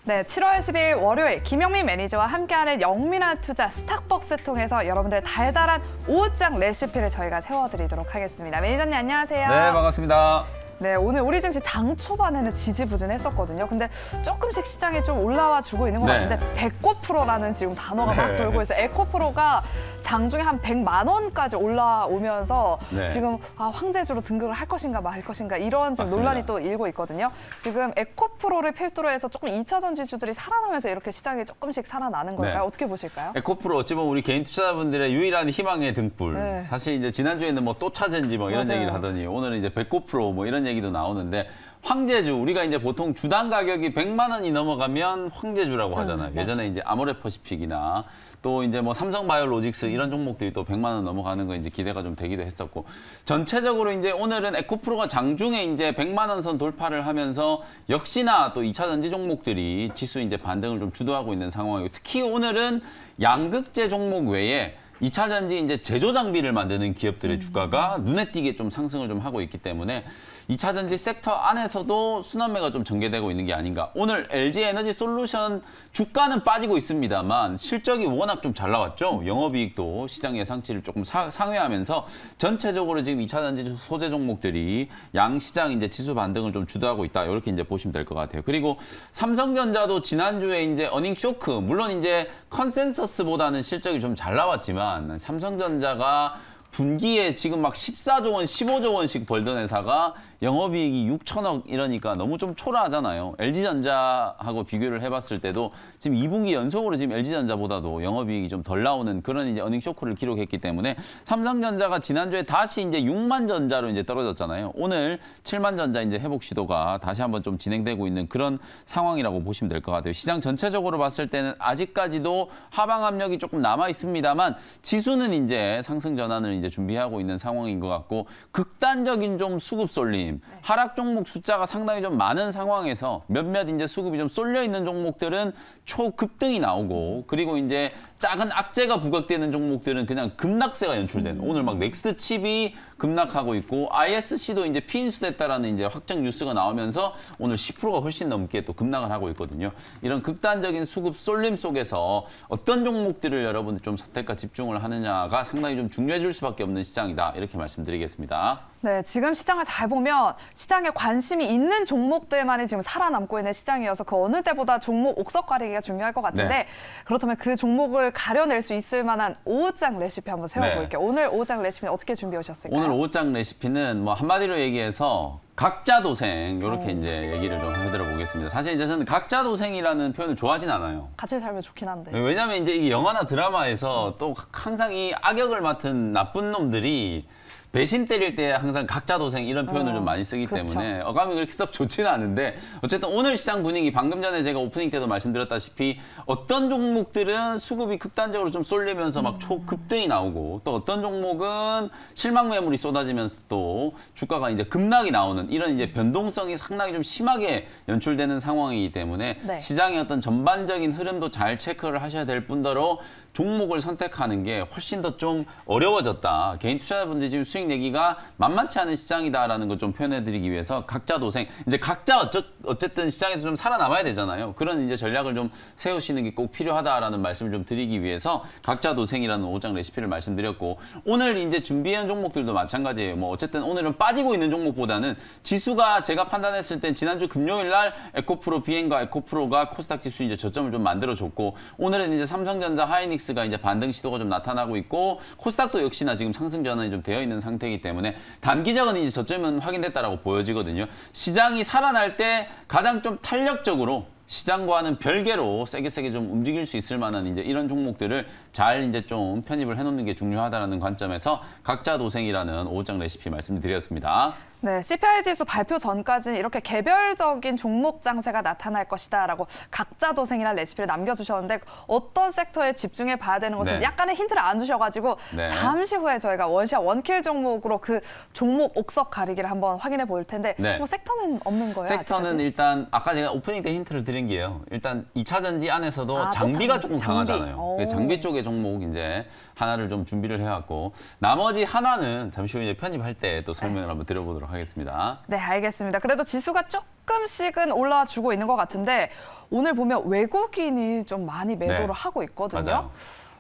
네, 7월 10일 월요일 김영민 매니저와 함께하는 영민한 투자 스탁벅스 통해서 여러분들의 달달한 오후장 레시피를 저희가 채워드리도록 하겠습니다. 매니저님 안녕하세요. 네, 반갑습니다. 네, 오늘 우리 증시 장 초반에는 지지부진했었거든요. 근데 조금씩 시장에 좀 올라와 주고 있는 것 같은데 에코프로라는 지금 단어가 막 돌고 있어요. 에코프로가 장중에 한 100만 원까지 올라오면서 지금 황제주로 등극을 할 것인가 말 것인가 이런 지금 논란이 또 일고 있거든요. 지금 에코프로를 필두로 해서 조금 2차 전지주들이 살아나면서 이렇게 시장이 조금씩 살아나는 걸까요? 어떻게 보실까요? 에코프로 어찌 보면 우리 개인 투자자분들의 유일한 희망의 등불. 사실 이제 지난주에는 뭐 또 차전지 뭐 이런 얘기를 하더니 오늘은 이제 에코프로 뭐 이런 얘기도 나오는데 황제주, 우리가 이제 보통 주당 가격이 100만 원이 넘어가면 황제주라고 하잖아요. 예전에 이제 아모레퍼시픽이나 또 이제 뭐 삼성바이오로직스 이런 종목들이 또 100만 원 넘어가는 거 이제 기대가 좀 되기도 했었고, 전체적으로 이제 오늘은 에코프로가 장중에 이제 100만 원 선 돌파를 하면서 역시나 또 2차 전지 종목들이 지수 이제 반등을 좀 주도하고 있는 상황이고, 특히 오늘은 양극재 종목 외에 2차 전지 이제 제조 장비를 만드는 기업들의 주가가 눈에 띄게 좀 상승을 좀 하고 있기 때문에 2차 전지 섹터 안에서도 순환매가 좀 전개되고 있는 게 아닌가. 오늘 LG 에너지 솔루션 주가는 빠지고 있습니다만 실적이 워낙 좀 잘 나왔죠. 영업이익도 시장 예상치를 조금 상회하면서 전체적으로 지금 2차 전지 소재 종목들이 양시장 이제 지수 반등을 좀 주도하고 있다. 이렇게 이제 보시면 될 것 같아요. 그리고 삼성전자도 지난주에 이제 어닝 쇼크, 물론 이제 컨센서스보다는 실적이 좀 잘 나왔지만 삼성전자가 분기에 지금 막 14조 원, 15조 원씩 벌던 회사가 영업이익이 6천억 이러니까 너무 좀 초라하잖아요. LG전자하고 비교를 해봤을 때도 지금 2분기 연속으로 지금 LG전자보다도 영업이익이 좀 덜 나오는 그런 이제 어닝 쇼크를 기록했기 때문에 삼성전자가 지난주에 다시 이제 6만 전자로 이제 떨어졌잖아요. 오늘 7만 전자 이제 회복 시도가 다시 한번 좀 진행되고 있는 그런 상황이라고 보시면 될 것 같아요. 시장 전체적으로 봤을 때는 아직까지도 하방 압력이 조금 남아 있습니다만 지수는 이제 상승 전환을 이제 준비하고 있는 상황인 것 같고, 극단적인 좀 수급 쏠림, 하락 종목 숫자가 상당히 좀 많은 상황에서 몇몇 이제 수급이 좀 쏠려 있는 종목들은 초급등이 나오고, 그리고 이제 작은 악재가 부각되는 종목들은 그냥 급락세가 연출되는, 오늘 막 넥스트 칩이 급락하고 있고 ISC도 이제 피인수됐다라는 이제 확정 뉴스가 나오면서 오늘 10%가 훨씬 넘게 또 급락을 하고 있거든요. 이런 극단적인 수급 쏠림 속에서 어떤 종목들을 여러분들 좀 선택과 집중을 하느냐가 상당히 좀 중요해질 수밖에 없는 시장이다. 이렇게 말씀드리겠습니다. 네, 지금 시장을 잘 보면 시장에 관심이 있는 종목들만이 지금 살아남고 있는 시장이어서 그 어느 때보다 종목 옥석 가리기가 중요할 것 같은데, 그렇다면 그 종목을 가려낼 수 있을 만한 오후장 레시피 한번 세워볼게요. 오늘 오후장 레시피는 어떻게 준비해 오셨을까요? 오늘 오후장 레시피는 뭐 한마디로 얘기해서 각자 도생, 이렇게 이제 얘기를 좀 해드려 보겠습니다. 사실 이제 저는 각자 도생이라는 표현을 좋아하진 않아요. 같이 살면 좋긴 한데. 왜냐면 이제 이 영화나 드라마에서 또 항상 이 악역을 맡은 나쁜 놈들이 배신 때릴 때 항상 각자 도생 이런 표현을 좀 많이 쓰기 때문에 어감이 그렇게 썩 좋지는 않은데, 어쨌든 오늘 시장 분위기, 방금 전에 제가 오프닝 때도 말씀드렸다시피 어떤 종목들은 수급이 극단적으로 좀 쏠리면서 막 초급등이 나오고, 또 어떤 종목은 실망 매물이 쏟아지면서 또 주가가 이제 급락이 나오는 이런 이제 변동성이 상당히 좀 심하게 연출되는 상황이기 때문에 시장의 어떤 전반적인 흐름도 잘 체크를 하셔야 될 뿐더러 종목을 선택하는 게 훨씬 더 좀 어려워졌다. 개인 투자자분들이 지금 수익 내기가 만만치 않은 시장이다라는 걸 좀 표현해드리기 위해서 각자 도생, 이제 각자 어쨌든 시장에서 좀 살아남아야 되잖아요. 그런 이제 전략을 좀 세우시는 게 꼭 필요하다라는 말씀을 좀 드리기 위해서 각자 도생이라는 오후장 레시피를 말씀드렸고, 오늘 이제 준비한 종목들도 마찬가지예요. 뭐 어쨌든 오늘은 빠지고 있는 종목보다는 지수가 제가 판단했을 땐 지난주 금요일 날 에코프로 비행과 에코프로가 코스닥 지수 이제 저점을 좀 만들어줬고, 오늘은 이제 삼성전자, 하이닉스가 이제 반등 시도가 좀 나타나고 있고, 코스닥도 역시나 지금 상승 전환이 좀 되어 있는 상태이기 때문에 단기적인 이제 저점은 확인됐다라고 보여지거든요. 시장이 살아날 때 가장 좀 탄력적으로 시장과는 별개로 세게 좀 움직일 수 있을 만한 이제 이런 종목들을 잘 이제 좀 편입을 해놓는 게 중요하다는 관점에서 각자 도생이라는 오후장 레시피 말씀드렸습니다. 네, CPI 지수 발표 전까지 이렇게 개별적인 종목 장세가 나타날 것이다라고 각자 도생이라는 레시피를 남겨주셨는데, 어떤 섹터에 집중해 봐야 되는 것인지 약간의 힌트를 안 주셔가지고 잠시 후에 저희가 원샷 원킬 종목으로 그 종목 옥석 가리기를 한번 확인해 볼 텐데, 뭐 섹터는 없는 거예요? 섹터는 아직까지? 일단 아까 제가 오프닝 때 힌트를 드린 게요. 일단 2차 전지 안에서도 장비가 조금 강하잖아요. 장비 쪽의 종목 이제 하나를 좀 준비를 해왔고, 나머지 하나는 잠시 후에 편입할 때 또 설명을 한번 드려보도록 하겠습니다. 네, 알겠습니다. 그래도 지수가 조금 조금씩은 올라와 주고 있는 것 같은데 오늘 보면 외국인이 좀 많이 매도를 네. 하고 있거든요. 맞아요.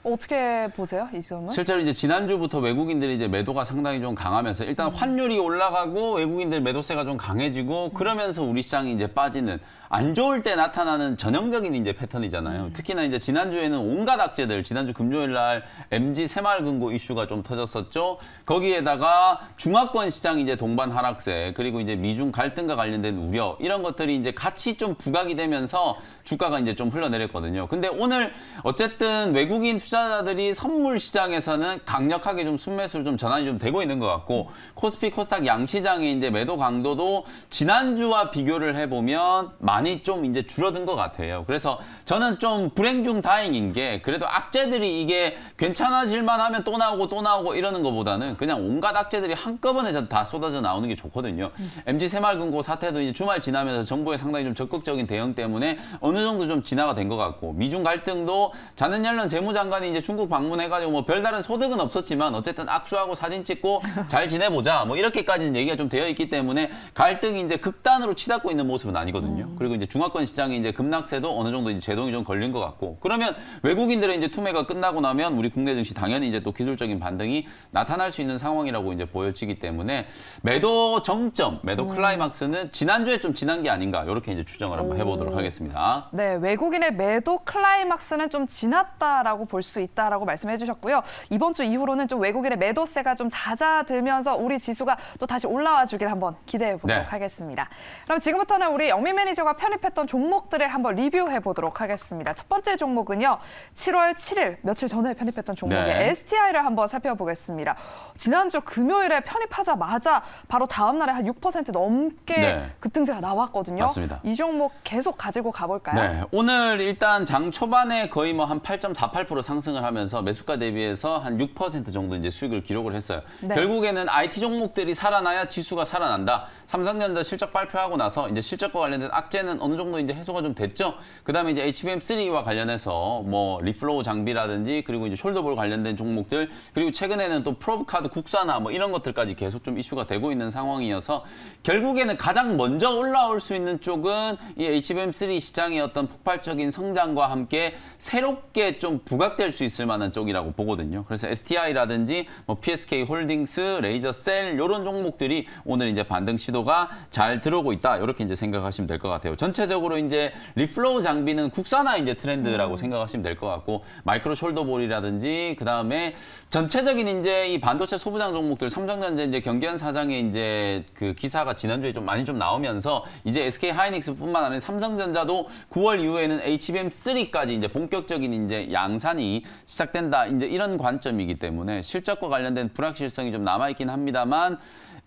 어떻게 보세요, 이 점은? 실제로 이제 지난주부터 외국인들이 이제 매도가 상당히 좀 강하면서 일단 환율이 올라가고 외국인들 매도세가 좀 강해지고 그러면서 우리 시장이 이제 빠지는 안 좋을 때 나타나는 전형적인 이제 패턴이잖아요. 특히나 이제 지난주에는 온갖 악재들, 지난주 금요일 날 MG 새마을금고 이슈가 좀 터졌었죠. 거기에다가 중화권 시장 이제 동반 하락세, 그리고 이제 미중 갈등과 관련된 우려, 이런 것들이 이제 같이 좀 부각이 되면서 주가가 이제 좀 흘러내렸거든요. 근데 오늘 어쨌든 외국인 투자자들이 선물 시장에서는 강력하게 좀 순매수로 좀 전환이 좀 되고 있는 것 같고, 코스피 코스닥 양시장의 이제 매도 강도도 지난주와 비교를 해보면 많이 좀 이제 줄어든 것 같아요. 그래서 저는 좀 불행 중 다행인 게, 그래도 악재들이 이게 괜찮아질만 하면 또 나오고 이러는 것보다는 그냥 온갖 악재들이 한꺼번에 다 쏟아져 나오는 게 좋거든요. MG 새마을금고 사태도 이제 주말 지나면서 정부의 상당히 좀 적극적인 대응 때문에 어느 정도 좀 진화가 된 것 같고, 미중 갈등도 자는 옐런 재무장관이 이제 중국 방문해가지고 뭐 별다른 소득은 없었지만 어쨌든 악수하고 사진 찍고 잘 지내보자 뭐 이렇게까지는 얘기가 좀 되어 있기 때문에 갈등이 이제 극단으로 치닫고 있는 모습은 아니거든요. 그리고 이제 중화권 시장이 이제 급락세도 어느 정도 이제 제동이 좀 걸린 것 같고, 그러면 외국인들의 이제 투매가 끝나고 나면 우리 국내 증시 당연히 이제 또 기술적인 반등이 나타날 수 있는 상황이라고 이제 보여지기 때문에 매도 정점, 매도 클라이막스는 지난주에 좀 지난 게 아닌가, 이렇게 이제 추정을 한번 해보도록 하겠습니다. 네, 외국인의 매도 클라이막스는 좀 지났다라고 볼 수 있다라고 말씀해 주셨고요. 이번 주 이후로는 좀 외국인의 매도세가 좀 잦아들면서 우리 지수가 또 다시 올라와 주길 한번 기대해 보도록 하겠습니다. 그럼 지금부터는 우리 영민 매니저가 편입했던 종목들을 한번 리뷰해 보도록 하겠습니다. 첫 번째 종목은요, 7월 7일 며칠 전에 편입했던 종목의 STI를 한번 살펴보겠습니다. 지난주 금요일에 편입하자마자 바로 다음 날에 한 6% 넘게 급등세가 나왔거든요. 맞습니다. 이 종목 계속 가지고 가볼까요? 네, 오늘 일단 장 초반에 거의 뭐 한 8.48% 상승을 하면서 매수가 대비해서 한 6% 정도 이제 수익을 기록을 했어요. 결국에는 IT 종목들이 살아나야 지수가 살아난다. 삼성전자 실적 발표하고 나서 이제 실적과 관련된 악재는 어느 정도 이제 해소가 좀 됐죠. 그다음에 이제 HBM3와 관련해서 뭐 리플로우 장비라든지, 그리고 이제 숄더볼 관련된 종목들, 그리고 최근에는 또 프로브 카드 국산화 뭐 이런 것들까지 계속 좀 이슈가 되고 있는 상황이어서 결국에는 가장 먼저 올라올 수 있는 쪽은 이 HBM3 시장의 어떤 폭발적인 성장과 함께 새롭게 좀 부각될 수 있을 만한 쪽이라고 보거든요. 그래서 STI라든지 뭐 PSK 홀딩스, 레이저셀 이런 종목들이 오늘 이제 반등 시도가 잘 들어오고 있다. 이렇게 이제 생각하시면 될 것 같아요. 전체적으로 이제 리플로우 장비는 국산화 이제 트렌드라고 생각하시면 될 것 같고, 마이크로 숄더볼이라든지 그다음에 전체적인 이제 이 반도체 소부장 종목들, 삼성전자 이제 경기현 사장의 이제 그 기사가 지난주에 좀 많이 좀 나오면서 이제 SK 하이닉스뿐만 아니라 삼성전자도 9월 이후에는 HBM3까지 이제 본격적인 이제 양산이 시작된다. 이제 이런 관점이기 때문에 실적과 관련된 불확실성이 좀 남아 있긴 합니다만,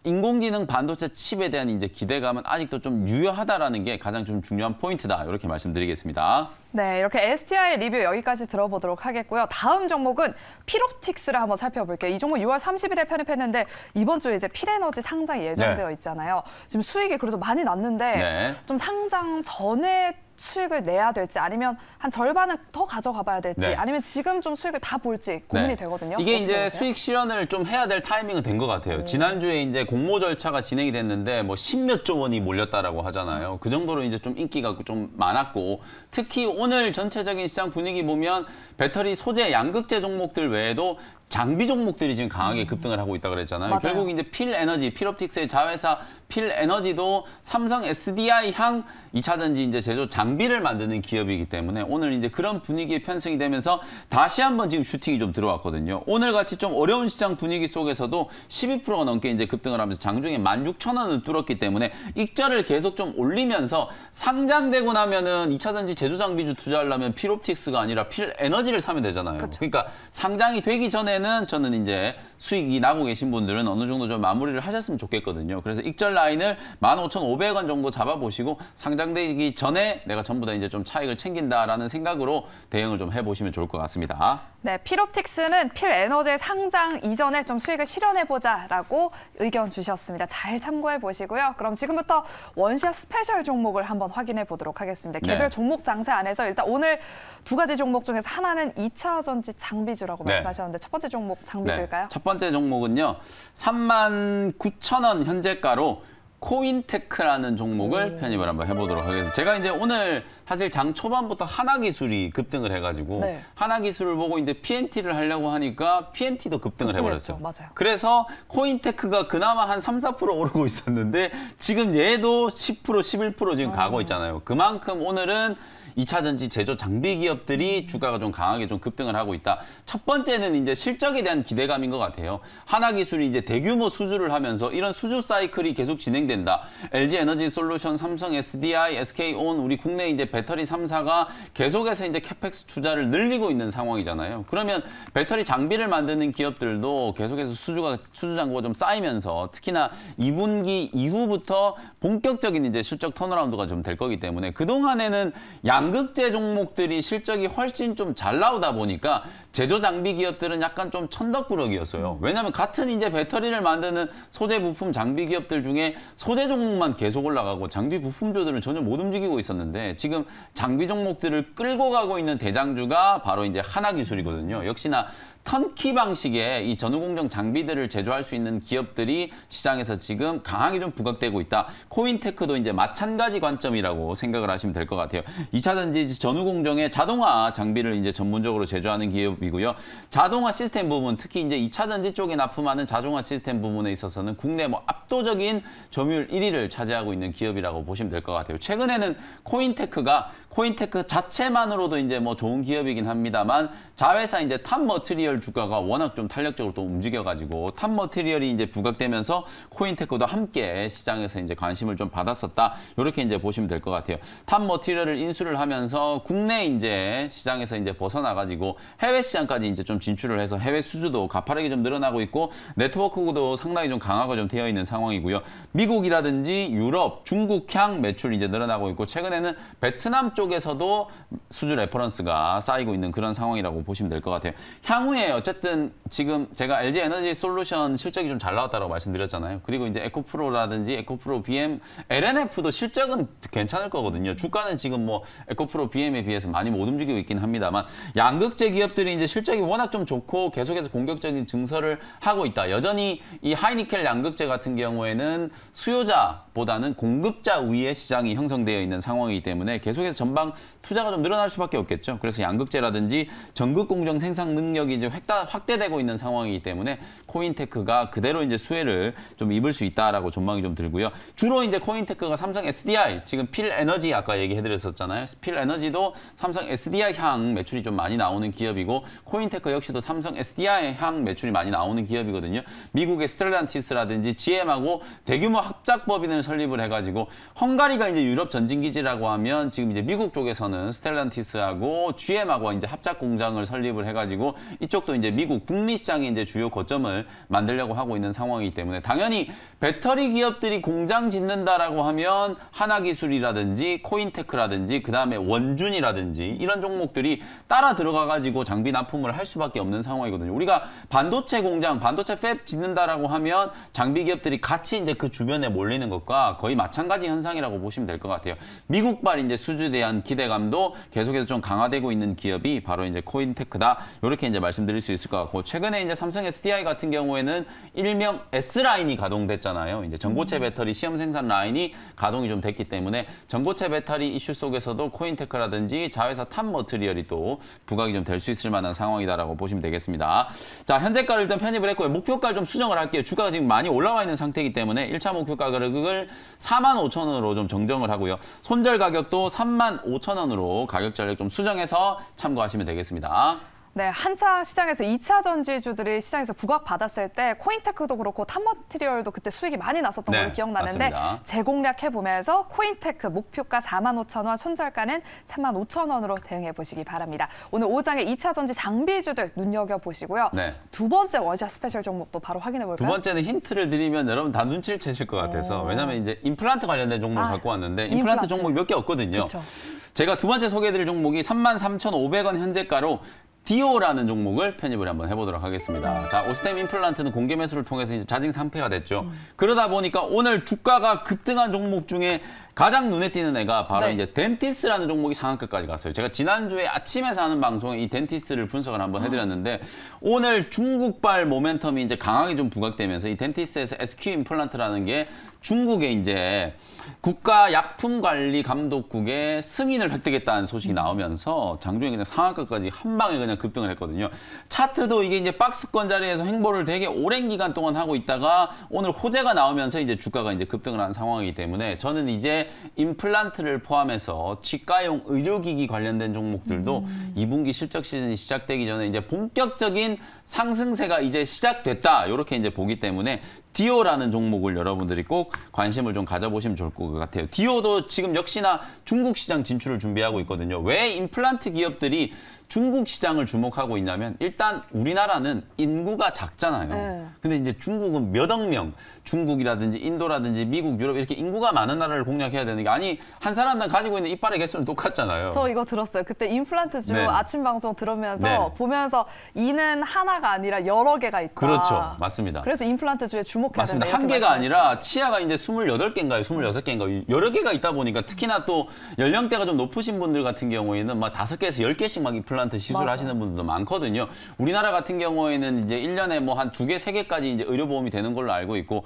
인공지능 반도체 칩에 대한 이제 기대감은 아직도 좀 유효하다라는 게 가장 좀 중요한 포인트다. 이렇게 말씀드리겠습니다. 네, 이렇게 STI 리뷰 여기까지 들어보도록 하겠고요. 다음 종목은 필옵틱스를 한번 살펴볼게요. 이 종목 6월 30일에 편입했는데 이번 주에 이제 필에너지 상장이 예정되어 있잖아요. 지금 수익이 그래도 많이 났는데 좀 상장 전에 수익을 내야 될지, 아니면 한 절반은 더 가져가 봐야 될지, 아니면 지금 좀 수익을 다 볼지 고민이 되거든요. 이게 이제 보세요? 수익 실현을 좀 해야 될 타이밍은 된 것 같아요. 지난주에 이제 공모 절차가 진행이 됐는데 뭐 10몇 조 원이 몰렸다라고 하잖아요. 그 정도로 이제 좀 인기가 좀 많았고, 특히 오늘 전체적인 시장 분위기 보면 배터리 소재, 양극재 종목들 외에도 장비 종목들이 지금 강하게 급등을 하고 있다 그랬잖아요. 결국 이제 필에너지, 필옵틱스의 자회사 필에너지도 삼성 SDI향 2차 전지 이제 제조 장비를 만드는 기업이기 때문에 오늘 이제 그런 분위기에 편승이 되면서 다시 한번 지금 슈팅이 좀 들어왔거든요. 오늘 같이 좀 어려운 시장 분위기 속에서도 12%가 넘게 이제 급등을 하면서 장중에 16,000원을 뚫었기 때문에 익절을 계속 좀 올리면서 상장되고 나면은 2차 전지 제조 장비주 투자하려면 필옵틱스가 아니라 필에너지를 사면 되잖아요. 그러니까 상장이 되기 전에는 저는 이제 수익이 나고 계신 분들은 어느 정도 좀 마무리를 하셨으면 좋겠거든요. 그래서 익절 라인을 15,500원 정도 잡아보시고 상장되기 전에 내가 전부 다 이제 좀 차익을 챙긴다라는 생각으로 대응을 좀 해보시면 좋을 것 같습니다. 네, 필옵틱스는 필에너지 상장 이전에 좀 수익을 실현해보자라고 의견 주셨습니다. 잘 참고해 보시고요. 그럼 지금부터 원샷 스페셜 종목을 한번 확인해 보도록 하겠습니다. 개별 종목 장세 안에서 일단 오늘 두 가지 종목 중에서 하나는 2차 전지 장비주라고 말씀하셨는데 첫 번째 종목 장비주일까요? 첫 번째 종목은요. 39,000원 현재가로 코인테크라는 종목을 편입을 한번 해보도록 하겠습니다. 제가 이제 오늘 사실 장 초반부터 하나기술이 급등을 해가지고 네. 하나기술을 보고 이제 PNT를 하려고 하니까 PNT도 급등을 해버렸어요. 맞아요. 그래서 코인테크가 그나마 한 3, 4% 오르고 있었는데 지금 얘도 10%, 11% 지금 가고 있잖아요. 그만큼 오늘은 2차 전지 제조 장비 기업들이 주가가 좀 강하게 좀 급등을 하고 있다. 첫 번째는 이제 실적에 대한 기대감인 것 같아요. 하나기술이 이제 대규모 수주를 하면서 이런 수주 사이클이 계속 진행된다. LG 에너지 솔루션, 삼성 SDI, SK온 우리 국내 이제 배터리 3사가 계속해서 이제 캐펙스 투자를 늘리고 있는 상황이잖아요. 그러면 배터리 장비를 만드는 기업들도 계속해서 수주 잔고가 좀 쌓이면서 특히나 2분기 이후부터 본격적인 이제 실적 턴어라운드가 좀 될 거기 때문에 그동안에는 양극재 종목들이 실적이 훨씬 좀 잘 나오다 보니까 제조 장비 기업들은 약간 좀 천덕꾸러기였어요. 왜냐하면 같은 이제 배터리를 만드는 소재 부품 장비 기업들 중에 소재 종목만 계속 올라가고 장비 부품주들은 전혀 못 움직이고 있었는데 지금 장비 종목들을 끌고 가고 있는 대장주가 바로 이제 하나기술이거든요. 역시나 턴키 방식의 이 전후공정 장비들을 제조할 수 있는 기업들이 시장에서 지금 강하게 좀 부각되고 있다. 코인테크도 이제 마찬가지 관점이라고 생각을 하시면 될 것 같아요. 2차 전지 전후공정의 자동화 장비를 이제 전문적으로 제조하는 기업이고요. 자동화 시스템 부분, 특히 이제 2차 전지 쪽에 납품하는 자동화 시스템 부분에 있어서는 국내 뭐 압도적인 점유율 1위를 차지하고 있는 기업이라고 보시면 될 것 같아요. 최근에는 코인테크 자체만으로도 이제 뭐 좋은 기업이긴 합니다만 자회사 이제 탑머티리얼 주가가 워낙 좀 탄력적으로 또 움직여가지고 탑머티리얼이 이제 부각되면서 코인테크도 함께 시장에서 이제 관심을 좀 받았었다. 이렇게 이제 보시면 될 것 같아요. 탑머티리얼을 인수를 하면서 국내 이제 시장에서 이제 벗어나가지고 해외 시장까지 이제 좀 진출을 해서 해외 수주도 가파르게 좀 늘어나고 있고 네트워크도 상당히 좀 강화가 좀 되어 있는 상황이고요. 미국이라든지 유럽, 중국향 매출 이제 늘어나고 있고 최근에는 베트남 쪽에서도 수주 레퍼런스가 쌓이고 있는 그런 상황이라고 보시면 될 것 같아요. 향후에 어쨌든 지금 제가 LG 에너지 솔루션 실적이 좀 잘 나왔다고 말씀드렸잖아요. 그리고 이제 에코프로라든지 에코프로 BM, LNF도 실적은 괜찮을 거거든요. 주가는 지금 뭐 에코프로 BM에 비해서 많이 못 움직이고 있긴 합니다만 양극재 기업들이 이제 실적이 워낙 좀 좋고 계속해서 공격적인 증설을 하고 있다. 여전히 이 하이니켈 양극재 같은 경우에는 수요자보다는 공급자 위에 시장이 형성되어 있는 상황이기 때문에 계속해서 전방 투자가 좀 늘어날 수밖에 없겠죠. 그래서 양극재라든지 전극 공정 생산 능력이 이제 확대되고 있는 상황이기 때문에 코인테크가 그대로 이제 수혜를 좀 입을 수 있다라고 전망이 좀 들고요. 주로 이제 코인테크가 삼성 SDI, 지금 필에너지 아까 얘기해드렸었잖아요. 필에너지도 삼성 SDI 향 매출이 좀 많이 나오는 기업이고 코인테크 역시도 삼성 SDI 향 매출이 많이 나오는 기업이거든요. 미국의 스텔란티스라든지 GM하고 대규모 합작법인을 설립을 해가지고 헝가리가 이제 유럽 전진기지라고 하면 지금 이제 미국 쪽에서는 스텔란티스하고 GM하고 이제 합작 공장을 설립을 해가지고 이쪽도 이제 미국 북미 시장의 이제 주요 거점을 만들려고 하고 있는 상황이기 때문에 당연히 배터리 기업들이 공장 짓는다라고 하면 하나기술이라든지 코인테크라든지 그다음에 원준이라든지 이런 종목들이 따라 들어가가지고 장비 납품을 할 수밖에 없는 상황이거든요. 우리가 반도체 공장, 반도체 팹 짓는다라고 하면 장비 기업들이 같이 이제 그 주변에 몰리는 것과 거의 마찬가지 현상이라고 보시면 될 것 같아요. 미국발 이제 수주에 대한 기대감도 계속해서 좀 강화되고 있는 기업이 바로 이제 코인테크다. 이렇게 이제 말씀드릴 수 있을 것 같고 최근에 이제 삼성 SDI 같은 경우에는 일명 S라인이 가동됐잖아요. 이제 전고체 배터리 시험 생산 라인이 가동이 좀 됐기 때문에 전고체 배터리 이슈 속에서도 코인테크라든지 자회사 탑머티리얼이 또 부각이 좀 될 수 있을 만한 상황이다라고 보시면 되겠습니다. 자, 현재가를 일단 편입을 했고요. 목표가를 좀 수정을 할게요. 주가가 지금 많이 올라와 있는 상태이기 때문에 1차 목표가 가격을 45,000원으로 좀 정정을 하고요. 손절 가격도 35,000원으로 가격 전략 좀 수정해서 참고하시면 되겠습니다. 네, 한창 시장에서 2차 전지주들이 시장에서 부각받았을 때 코인테크도 그렇고 탑머티리얼도 그때 수익이 많이 났었던 걸로 기억나는데 맞습니다. 재공략해보면서 코인테크 목표가 45,000원, 손절가는 35,000원으로 대응해보시기 바랍니다. 오늘 5장의 2차 전지 장비주들 눈여겨보시고요. 네. 두 번째 원샷 스페셜 종목도 바로 확인해볼까요? 두 번째는 힌트를 드리면 여러분 다 눈치를 채실 것 같아서 왜냐하면 이제 임플란트 관련된 종목을 갖고 왔는데 임플란트 종목이 몇 개 없거든요. 그쵸. 제가 두 번째 소개해드릴 종목이 33,500원 현재가로 디오라는 종목을 편입을 한번 해보도록 하겠습니다. 자, 오스템 임플란트는 공개 매수를 통해서 이제 자진 상폐가 됐죠. 그러다 보니까 오늘 주가가 급등한 종목 중에 가장 눈에 띄는 애가 바로 네. 이제 덴티스라는 종목이 상한가까지 갔어요. 제가 지난주에 아침에서 하는 방송에 이 덴티스를 분석을 한번 해드렸는데 오늘 중국발 모멘텀이 이제 강하게 좀 부각되면서 이 덴티스에서 SQ 임플란트라는 게 중국의 이제 국가약품관리감독국의 승인을 획득했다는 소식이 나오면서 장중에 그냥 상한가까지 한 방에 그냥 급등을 했거든요. 차트도 이게 이제 박스권 자리에서 횡보를 되게 오랜 기간 동안 하고 있다가 오늘 호재가 나오면서 이제 주가가 이제 급등을 한 상황이기 때문에 저는 이제 임플란트를 포함해서 치과용 의료기기 관련된 종목들도 2분기 실적 시즌이 시작되기 전에 이제 본격적인 상승세가 이제 시작됐다. 이렇게 이제 보기 때문에 디오라는 종목을 여러분들이 꼭 관심을 좀 가져보시면 좋을 것 같아요. 디오도 지금 역시나 중국 시장 진출을 준비하고 있거든요. 왜 임플란트 기업들이 중국 시장을 주목하고 있냐면 일단 우리나라는 인구가 작잖아요. 근데 이제 중국은 몇 억 명, 중국이라든지 인도라든지 미국, 유럽 이렇게 인구가 많은 나라를 공략해야 되는 게 아니 한 사람당 가지고 있는 이빨의 개수는 똑같잖아요. 저 이거 들었어요. 그때 임플란트주 네. 아침 방송 들으면서 네. 보면서 이는 하나가 아니라 여러 개가 있다. 그렇죠. 맞습니다. 그래서 임플란트주에 주목해야 된다. 맞습니다. 한 개가 아니라 치아가 이제 28개인가요? 26개인가요? 여러 개가 있다 보니까 특히나 또 연령대가 좀 높으신 분들 같은 경우에는 막 5개에서 10개씩 막 임플란트 시술하시는 분들도 많거든요. 우리나라 같은 경우에는 이제 1년에 뭐 한 2개, 3개까지 이제 의료보험이 되는 걸로 알고 있고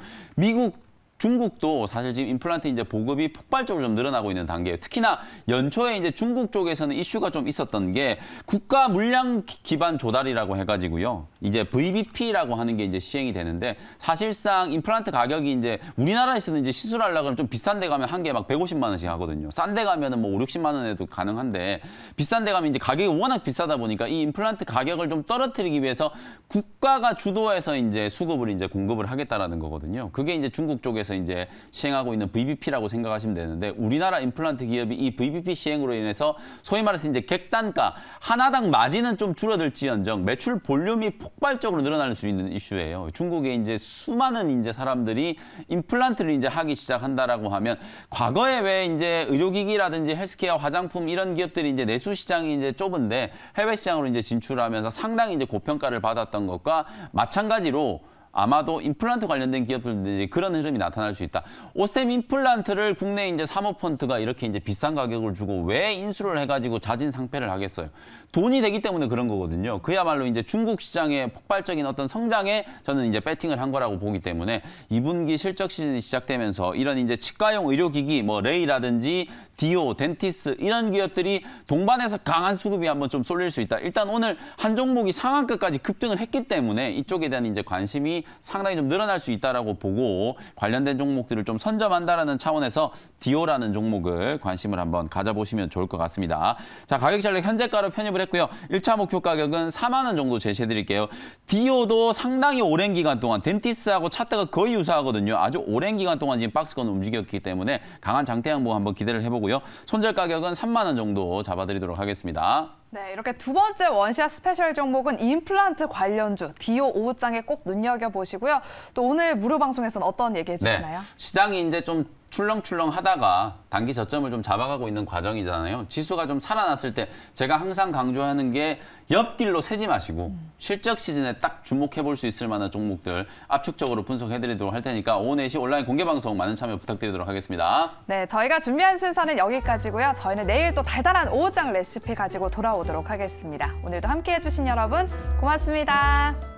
중국도 사실 지금 임플란트 이제 보급이 폭발적으로 좀 늘어나고 있는 단계예요. 특히나 연초에 이제 중국 쪽에서는 이슈가 좀 있었던 게 국가 물량 기반 조달이라고 해가지고요. 이제 VBP라고 하는 게 이제 시행이 되는데 사실상 임플란트 가격이 이제 우리나라에서는 이제 시술하려고 하면 좀 비싼 데 가면 한 개에 막 150만 원씩 하거든요. 싼 데 가면은 뭐 5, 60만 원에도 가능한데 비싼 데 가면 이제 가격이 워낙 비싸다 보니까 이 임플란트 가격을 좀 떨어뜨리기 위해서 국가가 주도해서 이제 수급을 이제 공급을 하겠다라는 거거든요. 그게 이제 중국 쪽에서 이제 시행하고 있는 VBP라고 생각하시면 되는데 우리나라 임플란트 기업이 이 VBP 시행으로 인해서 소위 말해서 이제 객단가 하나당 마진은 좀 줄어들지언정 매출 볼륨이 폭발적으로 늘어날 수 있는 이슈예요. 중국에 이제 수많은 이제 사람들이 임플란트를 이제 하기 시작한다라고 하면 과거에 왜 이제 의료기기라든지 헬스케어, 화장품 이런 기업들이 이제 내수 시장이 이제 좁은데 해외 시장으로 이제 진출하면서 상당히 이제 고평가를 받았던 것과 마찬가지로 아마도 임플란트 관련된 기업들이 그런 흐름이 나타날 수 있다. 오스템 임플란트를 국내 이제 사모펀트가 이렇게 이제 비싼 가격을 주고 왜 인수를 해가지고 자진 상폐를 하겠어요? 돈이 되기 때문에 그런 거거든요. 그야말로 이제 중국 시장의 폭발적인 어떤 성장에 저는 이제 배팅을 한 거라고 보기 때문에 2분기 실적 시즌이 시작되면서 이런 이제 치과용 의료기기, 뭐 레이라든지 디오, 덴티스 이런 기업들이 동반해서 강한 수급이 한번 좀 쏠릴 수 있다. 일단 오늘 한 종목이 상한가까지 급등을 했기 때문에 이쪽에 대한 이제 관심이 상당히 좀 늘어날 수 있다라고 보고 관련된 종목들을 좀 선점한다라는 차원에서 디오라는 종목을 관심을 한번 가져보시면 좋을 것 같습니다. 자, 가격 전략 현재가로 편입을 했고요. 1차 목표 가격은 4만 원 정도 제시해 드릴게요. 디오도 상당히 오랜 기간 동안 덴티스하고 차트가 거의 유사하거든요. 아주 오랜 기간 동안 지금 박스권 움직였기 때문에 강한 장대 양봉 한번 기대를 해보고요. 손절 가격은 3만 원 정도 잡아드리도록 하겠습니다. 네, 이렇게 두 번째 원시아 스페셜 종목은 임플란트 관련주 디오 오후장에 꼭 눈여겨보시고요. 또 오늘 무료 방송에서는 어떤 얘기 해주시나요? 네, 시장이 이제 좀 출렁출렁 하다가 단기 저점을 좀 잡아가고 있는 과정이잖아요. 지수가 좀 살아났을 때 제가 항상 강조하는 게 옆길로 새지 마시고 실적 시즌에 딱 주목해 볼 수 있을 만한 종목들 압축적으로 분석해드리도록 할 테니까 오후 4시 온라인 공개 방송 많은 참여 부탁드리도록 하겠습니다. 네, 저희가 준비한 순서는 여기까지고요. 저희는 내일 또 달달한 오후장 레시피 가지고 돌아오도록 하겠습니다. 오늘도 함께해 주신 여러분 고맙습니다.